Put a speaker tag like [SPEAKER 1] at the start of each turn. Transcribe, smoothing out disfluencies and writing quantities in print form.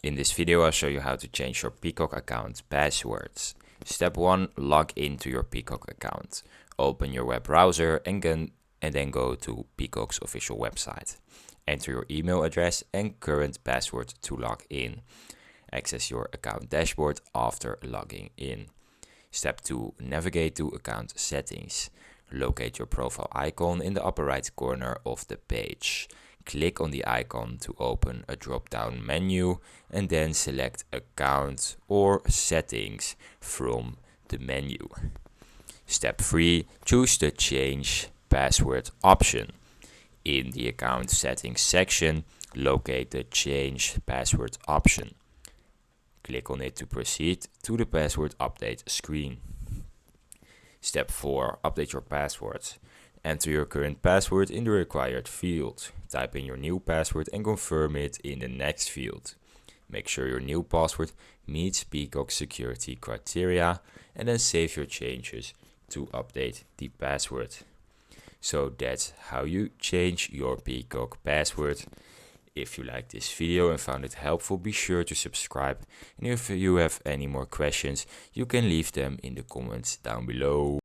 [SPEAKER 1] In this video, I'll show you how to change your Peacock account passwords. Step 1. Log into your Peacock account. Open your web browser and then go to Peacock's official website. Enter your email address and current password to log in. Access your account dashboard after logging in. Step 2. Navigate to account settings. Locate your profile icon in the upper right corner of the page. Click on the icon to open a drop-down menu and then select Account or Settings from the menu. Step 3. Choose the Change Password option. In the Account Settings section, locate the Change Password option. Click on it to proceed to the password update screen. Step 4. Update your passwords. Enter your current password in the required field. Type in your new password and confirm it in the next field. Make sure your new password meets Peacock security criteria and then save your changes to update the password. So that's how you change your Peacock password. If you liked this video and found it helpful, be sure to subscribe. And if you have any more questions, you can leave them in the comments down below.